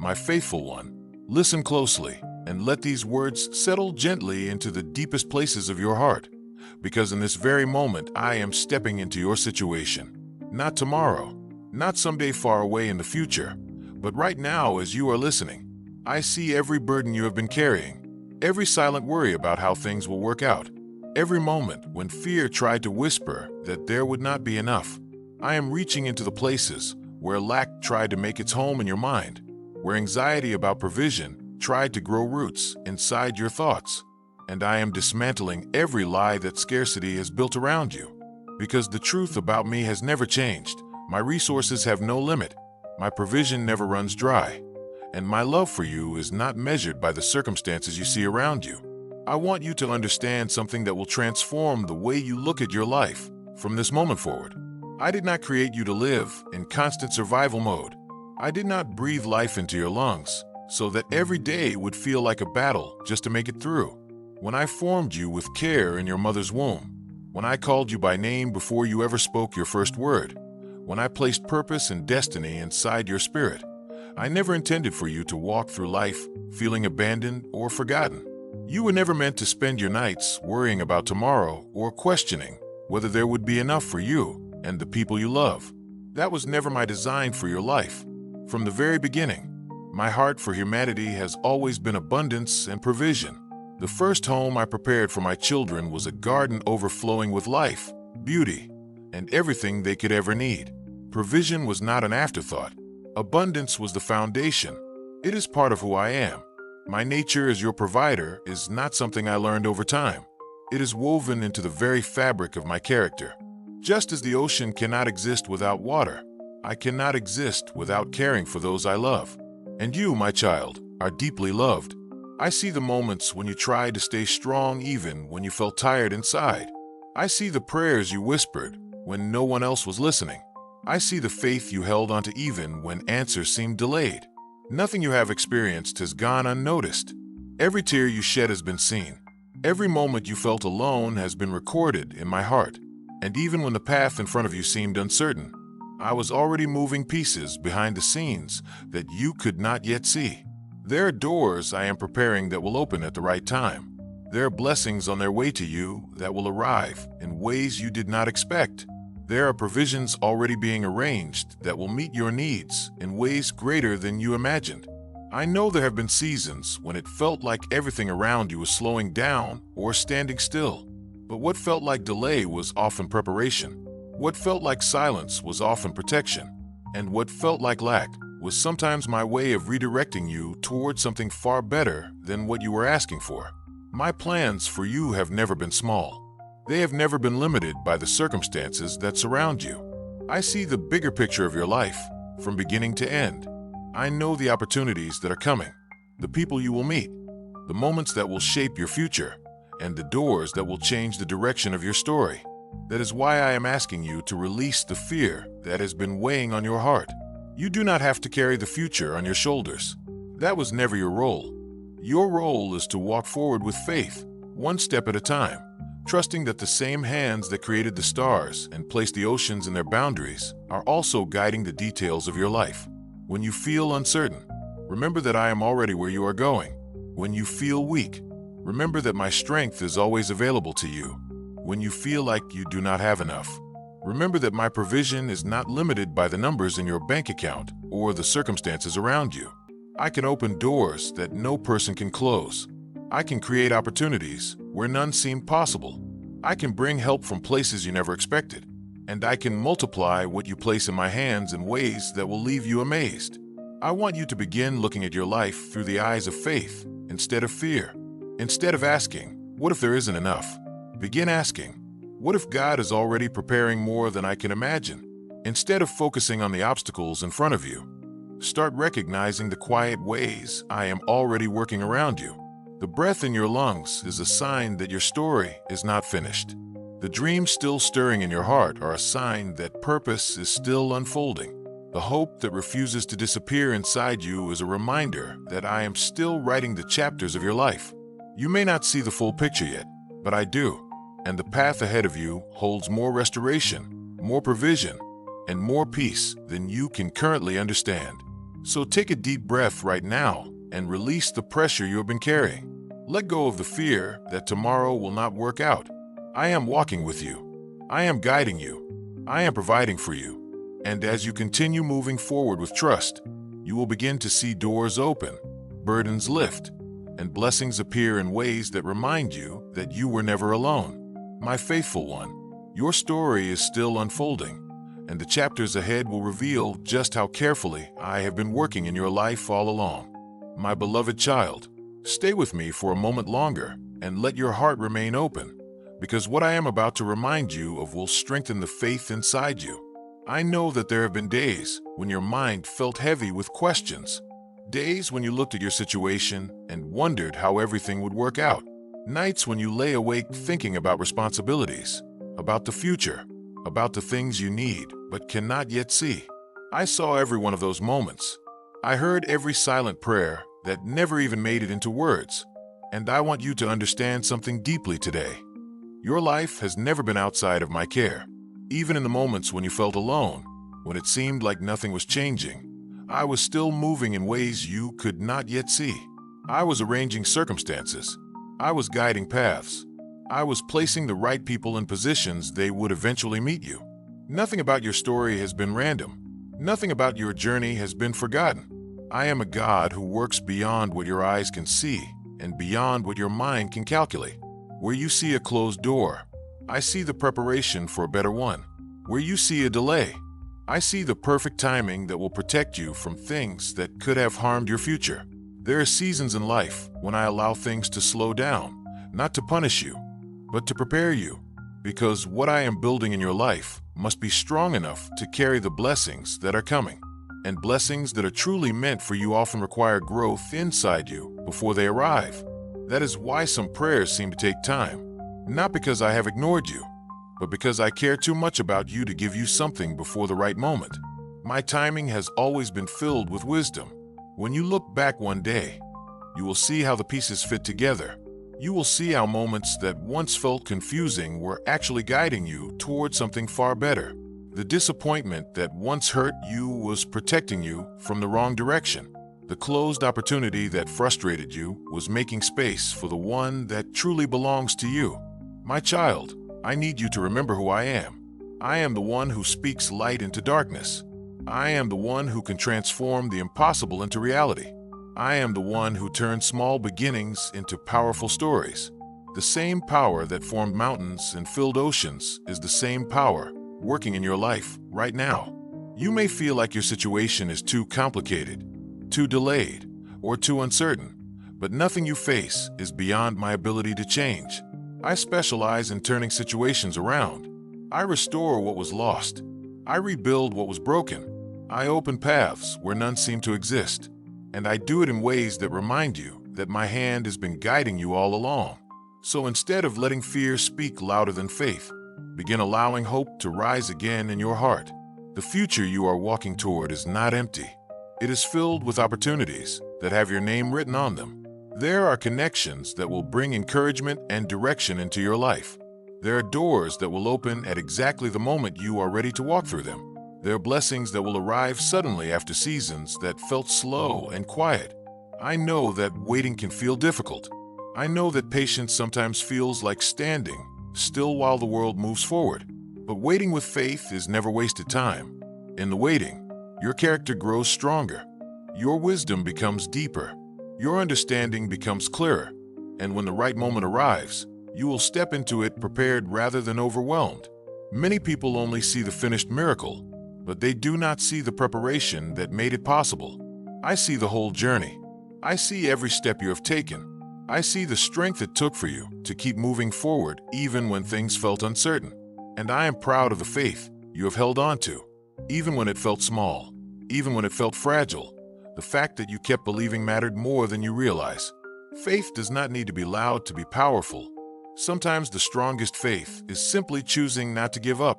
my faithful one, listen closely and let these words settle gently into the deepest places of your heart. Because in this very moment, I am stepping into your situation. Not tomorrow, not someday far away in the future, but right now as you are listening. I see every burden you have been carrying, every silent worry about how things will work out, every moment when fear tried to whisper that there would not be enough. I am reaching into the places where lack tried to make its home in your mind, where anxiety about provision tried to grow roots inside your thoughts. And I am dismantling every lie that scarcity has built around you. Because the truth about me has never changed. My resources have no limit. My provision never runs dry. And my love for you is not measured by the circumstances you see around you. I want you to understand something that will transform the way you look at your life from this moment forward. I did not create you to live in constant survival mode. I did not breathe life into your lungs so that every day would feel like a battle just to make it through. When I formed you with care in your mother's womb, when I called you by name before you ever spoke your first word, when I placed purpose and destiny inside your spirit, I never intended for you to walk through life feeling abandoned or forgotten. You were never meant to spend your nights worrying about tomorrow or questioning whether there would be enough for you and the people you love. That was never my design for your life. From the very beginning, my heart for humanity has always been abundance and provision. The first home I prepared for my children was a garden overflowing with life, beauty, and everything they could ever need. Provision was not an afterthought. Abundance was the foundation. It is part of who I am. My nature as your provider is not something I learned over time. It is woven into the very fabric of my character. Just as the ocean cannot exist without water, I cannot exist without caring for those I love. And you, my child, are deeply loved. I see the moments when you tried to stay strong even when you felt tired inside. I see the prayers you whispered when no one else was listening. I see the faith you held onto even when answers seemed delayed. Nothing you have experienced has gone unnoticed. Every tear you shed has been seen. Every moment you felt alone has been recorded in my heart. And even when the path in front of you seemed uncertain, I was already moving pieces behind the scenes that you could not yet see. There are doors I am preparing that will open at the right time. There are blessings on their way to you that will arrive in ways you did not expect. There are provisions already being arranged that will meet your needs in ways greater than you imagined. I know there have been seasons when it felt like everything around you was slowing down or standing still. But what felt like delay was often preparation. What felt like silence was often protection. And what felt like lack was sometimes my way of redirecting you towards something far better than what you were asking for. My plans for you have never been small. They have never been limited by the circumstances that surround you. I see the bigger picture of your life, from beginning to end. I know the opportunities that are coming, the people you will meet, the moments that will shape your future, and the doors that will change the direction of your story. That is why I am asking you to release the fear that has been weighing on your heart. You do not have to carry the future on your shoulders. That was never your role. Your role is to walk forward with faith, one step at a time, trusting that the same hands that created the stars and placed the oceans in their boundaries are also guiding the details of your life. When you feel uncertain, remember that I am already where you are going. When you feel weak, remember that my strength is always available to you. When you feel like you do not have enough, remember that my provision is not limited by the numbers in your bank account or the circumstances around you. I can open doors that no person can close. I can create opportunities where none seemed possible. I can bring help from places you never expected. And I can multiply what you place in my hands in ways that will leave you amazed. I want you to begin looking at your life through the eyes of faith instead of fear. Instead of asking, what if there isn't enough? Begin asking, what if God is already preparing more than I can imagine? Instead of focusing on the obstacles in front of you, start recognizing the quiet ways I am already working around you. The breath in your lungs is a sign that your story is not finished. The dreams still stirring in your heart are a sign that purpose is still unfolding. The hope that refuses to disappear inside you is a reminder that I am still writing the chapters of your life. You may not see the full picture yet, but I do. And the path ahead of you holds more restoration, more provision, and more peace than you can currently understand. So take a deep breath right now and release the pressure you have been carrying. Let go of the fear that tomorrow will not work out. I am walking with you. I am guiding you. I am providing for you. And as you continue moving forward with trust, you will begin to see doors open, burdens lift, and blessings appear in ways that remind you that you were never alone. My faithful one, your story is still unfolding, and the chapters ahead will reveal just how carefully I have been working in your life all along. My beloved child, stay with me for a moment longer and let your heart remain open, because what I am about to remind you of will strengthen the faith inside you. I know that there have been days when your mind felt heavy with questions, days when you looked at your situation and wondered how everything would work out, nights when you lay awake thinking about responsibilities, about the future, about the things you need but cannot yet see. I saw every one of those moments. I heard every silent prayer that never even made it into words. And I want you to understand something deeply today. Your life has never been outside of my care. Even in the moments when you felt alone, when it seemed like nothing was changing, I was still moving in ways you could not yet see. I was arranging circumstances. I was guiding paths. I was placing the right people in positions they would eventually meet you. Nothing about your story has been random. Nothing about your journey has been forgotten. I am a God who works beyond what your eyes can see and beyond what your mind can calculate. Where you see a closed door, I see the preparation for a better one. Where you see a delay, I see the perfect timing that will protect you from things that could have harmed your future. There are seasons in life when I allow things to slow down, not to punish you, but to prepare you. Because what I am building in your life must be strong enough to carry the blessings that are coming. And blessings that are truly meant for you often require growth inside you before they arrive. That is why some prayers seem to take time. Not because I have ignored you, but because I care too much about you to give you something before the right moment. My timing has always been filled with wisdom. When you look back one day, you will see how the pieces fit together. You will see how moments that once felt confusing were actually guiding you toward something far better. The disappointment that once hurt you was protecting you from the wrong direction. The closed opportunity that frustrated you was making space for the one that truly belongs to you. My child, I need you to remember who I am. I am the one who speaks light into darkness. I am the one who can transform the impossible into reality. I am the one who turns small beginnings into powerful stories. The same power that formed mountains and filled oceans is the same power working in your life right now. You may feel like your situation is too complicated, too delayed, or too uncertain, but nothing you face is beyond my ability to change. I specialize in turning situations around. I restore what was lost. I rebuild what was broken. I open paths where none seem to exist. And I do it in ways that remind you that my hand has been guiding you all along. So instead of letting fear speak louder than faith, begin allowing hope to rise again in your heart. The future you are walking toward is not empty. It is filled with opportunities that have your name written on them. There are connections that will bring encouragement and direction into your life. There are doors that will open at exactly the moment you are ready to walk through them. There are blessings that will arrive suddenly after seasons that felt slow and quiet. I know that waiting can feel difficult. I know that patience sometimes feels like standing still while the world moves forward. But waiting with faith is never wasted time. In the waiting, your character grows stronger. Your wisdom becomes deeper. Your understanding becomes clearer. And when the right moment arrives, you will step into it prepared rather than overwhelmed. Many people only see the finished miracle, but they do not see the preparation that made it possible. I see the whole journey. I see every step you have taken. I see the strength it took for you to keep moving forward even when things felt uncertain. And I am proud of the faith you have held on to, even when it felt small, even when it felt fragile. The fact that you kept believing mattered more than you realize. Faith does not need to be loud to be powerful. Sometimes the strongest faith is simply choosing not to give up.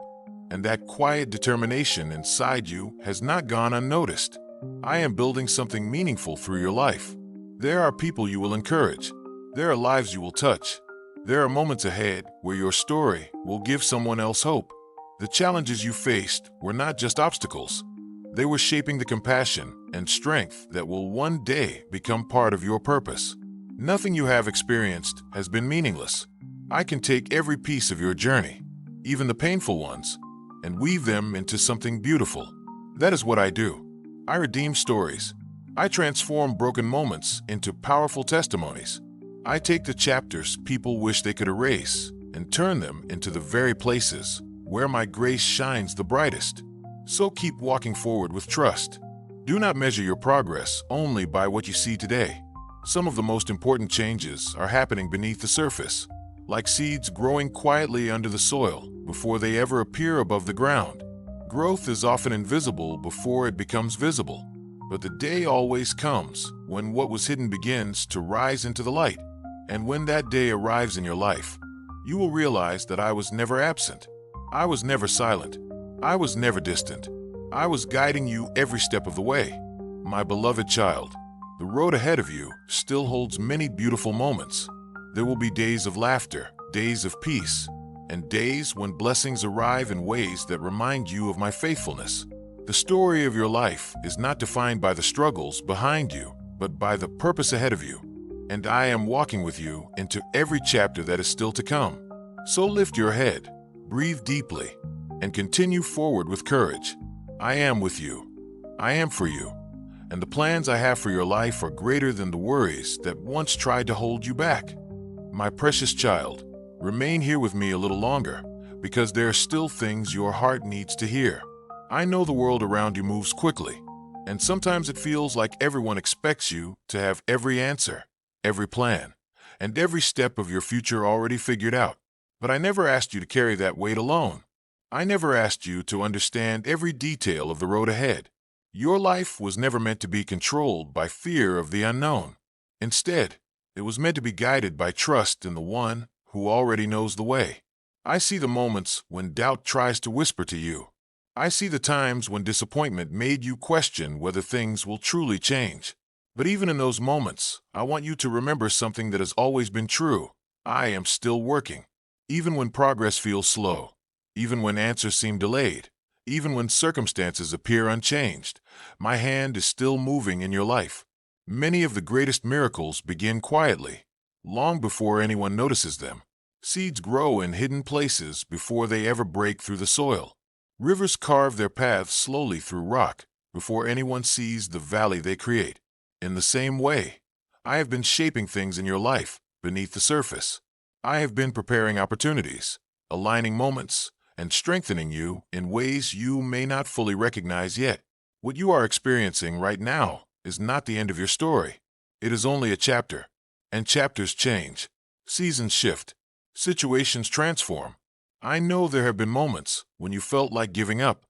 And that quiet determination inside you has not gone unnoticed. I am building something meaningful through your life. There are people you will encourage. There are lives you will touch. There are moments ahead where your story will give someone else hope. The challenges you faced were not just obstacles. They were shaping the compassion and strength that will one day become part of your purpose. Nothing you have experienced has been meaningless. I can take every piece of your journey, even the painful ones, and weave them into something beautiful. That is what I do. I redeem stories. I transform broken moments into powerful testimonies. I take the chapters people wish they could erase and turn them into the very places where my grace shines the brightest. So keep walking forward with trust. Do not measure your progress only by what you see today. Some of the most important changes are happening beneath the surface, like seeds growing quietly under the soil before they ever appear above the ground. Growth is often invisible before it becomes visible, but the day always comes when what was hidden begins to rise into the light. And when that day arrives in your life, you will realize that I was never absent. I was never silent. I was never distant. I was guiding you every step of the way. My beloved child, the road ahead of you still holds many beautiful moments. There will be days of laughter, days of peace, and days when blessings arrive in ways that remind you of my faithfulness. The story of your life is not defined by the struggles behind you, but by the purpose ahead of you. And I am walking with you into every chapter that is still to come. So lift your head, breathe deeply, and continue forward with courage. I am with you. I am for you. And the plans I have for your life are greater than the worries that once tried to hold you back. My precious child, remain here with me a little longer, because there are still things your heart needs to hear. I know the world around you moves quickly, and sometimes it feels like everyone expects you to have every answer, every plan, and every step of your future already figured out. But I never asked you to carry that weight alone. I never asked you to understand every detail of the road ahead. Your life was never meant to be controlled by fear of the unknown. Instead, it was meant to be guided by trust in the one who already knows the way. I see the moments when doubt tries to whisper to you. I see the times when disappointment made you question whether things will truly change. But even in those moments, I want you to remember something that has always been true. I am still working. Even when progress feels slow, even when answers seem delayed, even when circumstances appear unchanged, my hand is still moving in your life. Many of the greatest miracles begin quietly, long before anyone notices them. Seeds grow in hidden places before they ever break through the soil. Rivers carve their paths slowly through rock before anyone sees the valley they create. In the same way, I have been shaping things in your life beneath the surface. I have been preparing opportunities, aligning moments, and strengthening you in ways you may not fully recognize yet. What you are experiencing right now is not the end of your story. It is only a chapter, and chapters change. Seasons shift. Situations transform. I know there have been moments when you felt like giving up,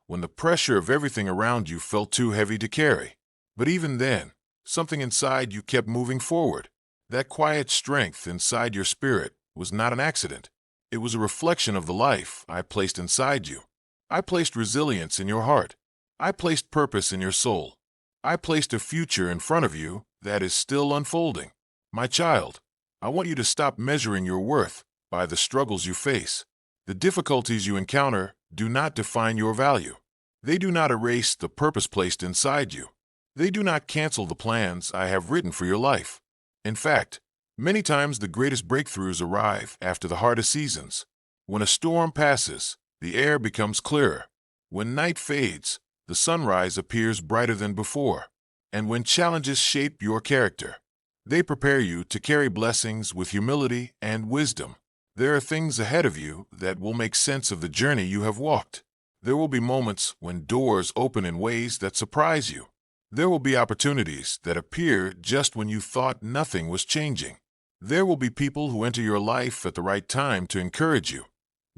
when the pressure of everything around you felt too heavy to carry. But even then, something inside you kept moving forward. That quiet strength inside your spirit was not an accident. It was a reflection of the life I placed inside you. I placed resilience in your heart. I placed purpose in your soul. I placed a future in front of you that is still unfolding. My child, I want you to stop measuring your worth by the struggles you face. The difficulties you encounter do not define your value. They do not erase the purpose placed inside you. They do not cancel the plans I have written for your life. In fact, many times the greatest breakthroughs arrive after the hardest seasons. When a storm passes, the air becomes clearer. When night fades, the sunrise appears brighter than before. And when challenges shape your character, they prepare you to carry blessings with humility and wisdom. There are things ahead of you that will make sense of the journey you have walked. There will be moments when doors open in ways that surprise you. There will be opportunities that appear just when you thought nothing was changing. There will be people who enter your life at the right time to encourage you,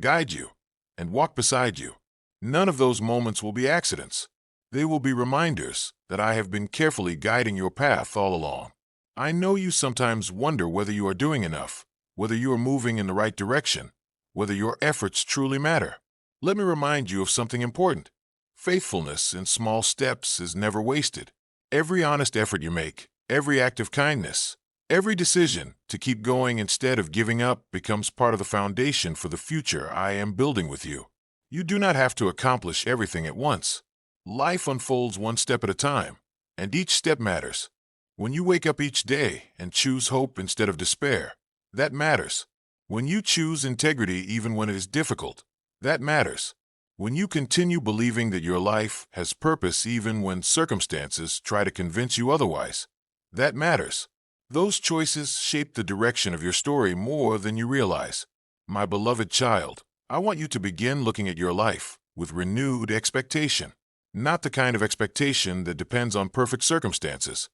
guide you, and walk beside you. None of those moments will be accidents. They will be reminders that I have been carefully guiding your path all along. I know you sometimes wonder whether you are doing enough, whether you are moving in the right direction, whether your efforts truly matter. Let me remind you of something important. Faithfulness in small steps is never wasted. Every honest effort you make, every act of kindness, every decision to keep going instead of giving up becomes part of the foundation for the future I am building with you. You do not have to accomplish everything at once. Life unfolds one step at a time, And each step matters. When you wake up each day and choose hope instead of despair, that matters. When you choose integrity even when it is difficult, that matters. When you continue believing that your life has purpose even when circumstances try to convince you otherwise, that matters. Those choices shape the direction of your story more than you realize. My beloved child, I want you to begin looking at your life with renewed expectation. Not the kind of expectation that depends on perfect circumstances,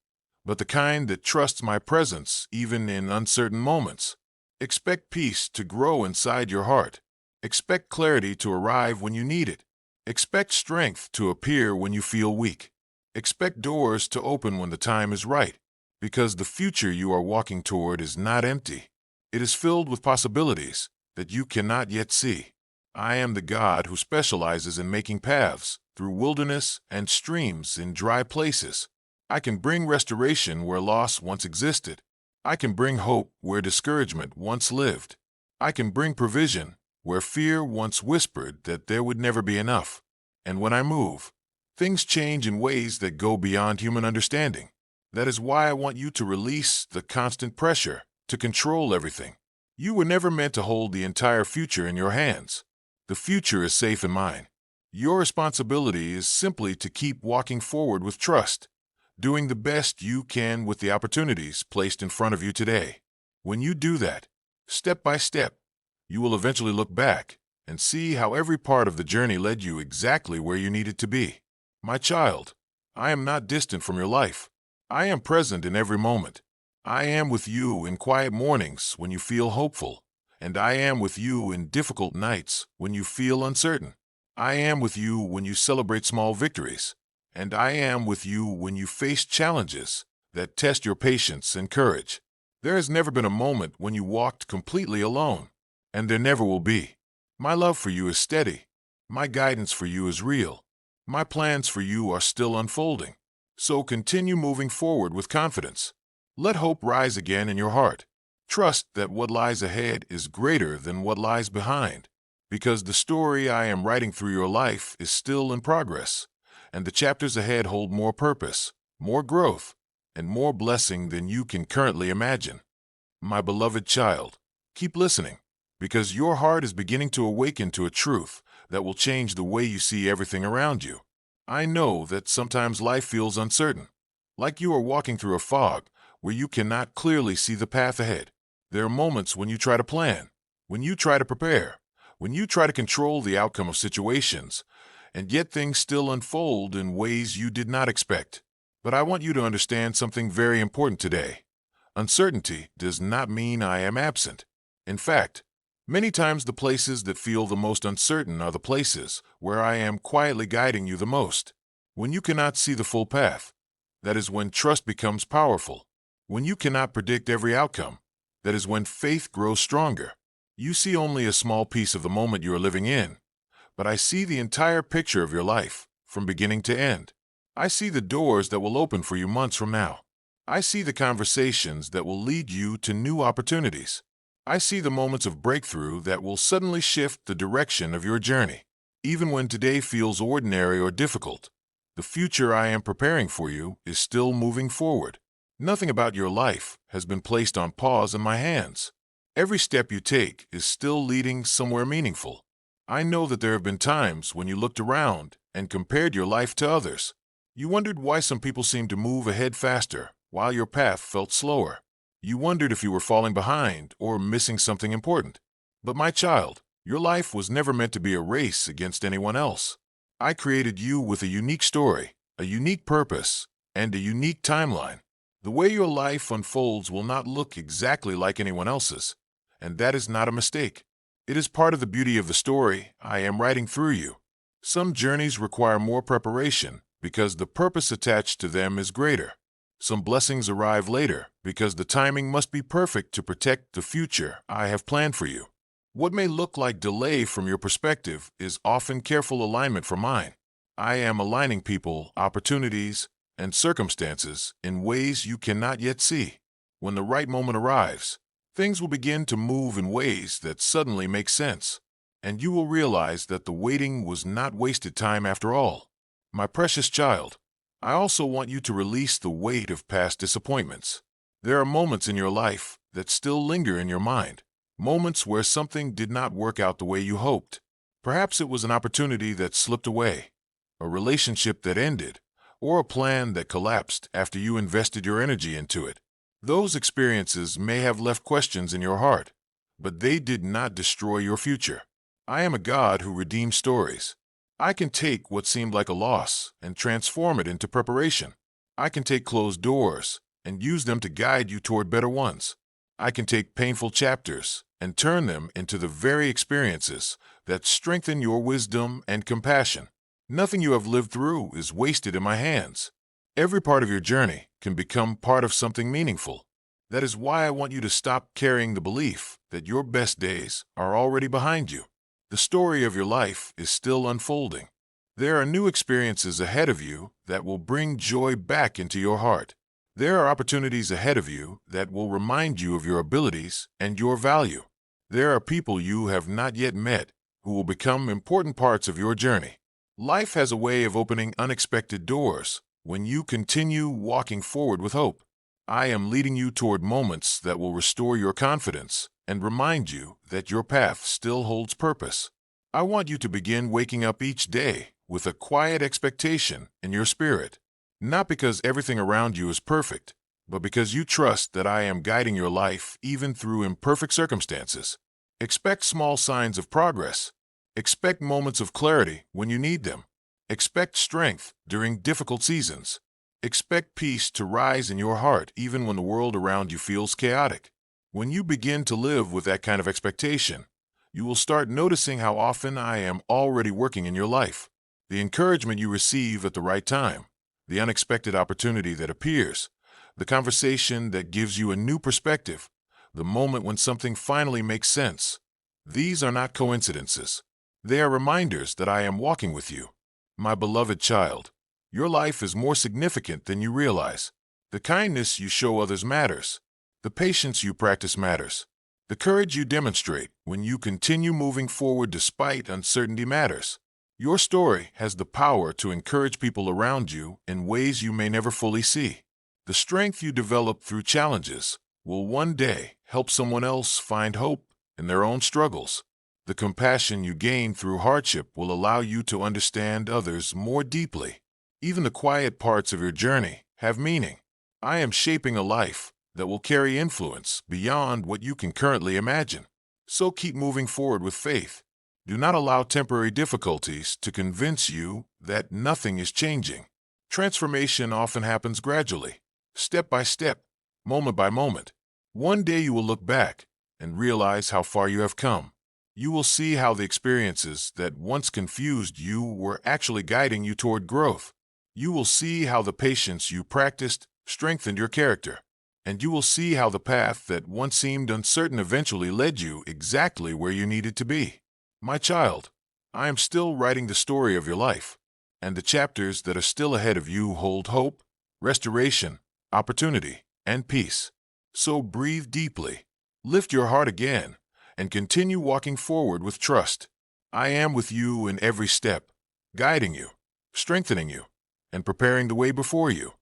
but the kind that trusts my presence even in uncertain moments. Expect peace to grow inside your heart. Expect clarity to arrive when you need it. Expect strength to appear when you feel weak. Expect doors to open when the time is right, because the future you are walking toward is not empty. It is filled with possibilities that you cannot yet see. I am the God who specializes in making paths through wilderness and streams in dry places. I can bring restoration where loss once existed. I can bring hope where discouragement once lived. I can bring provision where fear once whispered that there would never be enough. And when I move, things change in ways that go beyond human understanding. That is why I want you to release the constant pressure to control everything. You were never meant to hold the entire future in your hands. The future is safe in mine. Your responsibility is simply to keep walking forward with trust, doing the best you can with the opportunities placed in front of you today. When you do that, step by step, you will eventually look back and see how every part of the journey led you exactly where you needed to be. My child, I am not distant from your life. I am present in every moment. I am with you in quiet mornings when you feel hopeful, and I am with you in difficult nights when you feel uncertain. I am with you when you celebrate small victories, and I am with you when you face challenges that test your patience and courage. There has never been a moment when you walked completely alone, and there never will be. My love for you is steady. My guidance for you is real. My plans for you are still unfolding. So continue moving forward with confidence. Let hope rise again in your heart. Trust that what lies ahead is greater than what lies behind, because the story I am writing through your life is still in progress, and the chapters ahead hold more purpose, more growth, and more blessing than you can currently imagine. My beloved child, keep listening, because your heart is beginning to awaken to a truth that will change the way you see everything around you. I know that sometimes life feels uncertain, like you are walking through a fog where you cannot clearly see the path ahead. There are moments when you try to plan, when you try to prepare, when you try to control the outcome of situations, and yet things still unfold in ways you did not expect. But I want you to understand something very important today. Uncertainty does not mean I am absent. In fact, many times the places that feel the most uncertain are the places where I am quietly guiding you the most. When you cannot see the full path, that is when trust becomes powerful. When you cannot predict every outcome, that is when faith grows stronger. You see only a small piece of the moment you are living in, but I see the entire picture of your life, from beginning to end. I see the doors that will open for you months from now. I see the conversations that will lead you to new opportunities. I see the moments of breakthrough that will suddenly shift the direction of your journey. Even when today feels ordinary or difficult, the future I am preparing for you is still moving forward. Nothing about your life has been placed on pause in my hands. Every step you take is still leading somewhere meaningful. I know that there have been times when you looked around and compared your life to others. You wondered why some people seemed to move ahead faster while your path felt slower. You wondered if you were falling behind or missing something important. But my child, your life was never meant to be a race against anyone else. I created you with a unique story, a unique purpose, and a unique timeline. The way your life unfolds will not look exactly like anyone else's, and that is not a mistake. It is part of the beauty of the story I am writing through you. Some journeys require more preparation because the purpose attached to them is greater. Some blessings arrive later because the timing must be perfect to protect the future I have planned for you. What may look like delay from your perspective is often careful alignment from mine. I am aligning people, opportunities, and circumstances in ways you cannot yet see. When the right moment arrives, things will begin to move in ways that suddenly make sense, and you will realize that the waiting was not wasted time after all. My precious child, I also want you to release the weight of past disappointments. There are moments in your life that still linger in your mind, moments where something did not work out the way you hoped. Perhaps it was an opportunity that slipped away, a relationship that ended, or a plan that collapsed after you invested your energy into it. Those experiences may have left questions in your heart, but they did not destroy your future. I am a God who redeems stories. I can take what seemed like a loss and transform it into preparation. I can take closed doors and use them to guide you toward better ones. I can take painful chapters and turn them into the very experiences that strengthen your wisdom and compassion. Nothing you have lived through is wasted in my hands. Every part of your journey can become part of something meaningful. That is why I want you to stop carrying the belief that your best days are already behind you. The story of your life is still unfolding. There are new experiences ahead of you that will bring joy back into your heart. There are opportunities ahead of you that will remind you of your abilities and your value. There are people you have not yet met who will become important parts of your journey. Life has a way of opening unexpected doors when you continue walking forward with hope. I am leading you toward moments that will restore your confidence and remind you that your path still holds purpose. I want you to begin waking up each day with a quiet expectation in your spirit, not because everything around you is perfect, but because you trust that I am guiding your life even through imperfect circumstances. Expect small signs of progress. Expect moments of clarity when you need them. Expect strength during difficult seasons. Expect peace to rise in your heart even when the world around you feels chaotic. When you begin to live with that kind of expectation, you will start noticing how often I am already working in your life. The encouragement you receive at the right time, the unexpected opportunity that appears, the conversation that gives you a new perspective, the moment when something finally makes sense. These are not coincidences. They are reminders that I am walking with you. My beloved child, your life is more significant than you realize. The kindness you show others matters. The patience you practice matters. The courage you demonstrate when you continue moving forward despite uncertainty matters. Your story has the power to encourage people around you in ways you may never fully see. The strength you develop through challenges will one day help someone else find hope in their own struggles. The compassion you gain through hardship will allow you to understand others more deeply. Even the quiet parts of your journey have meaning. I am shaping a life that will carry influence beyond what you can currently imagine. So keep moving forward with faith. Do not allow temporary difficulties to convince you that nothing is changing. Transformation often happens gradually, step by step, moment by moment. One day you will look back and realize how far you have come. You will see how the experiences that once confused you were actually guiding you toward growth. You will see how the patience you practiced strengthened your character. And you will see how the path that once seemed uncertain eventually led you exactly where you needed to be. My child, I am still writing the story of your life, and the chapters that are still ahead of you hold hope, restoration, opportunity, and peace. So breathe deeply, lift your heart again, and continue walking forward with trust. I am with you in every step, guiding you, strengthening you, and preparing the way before you.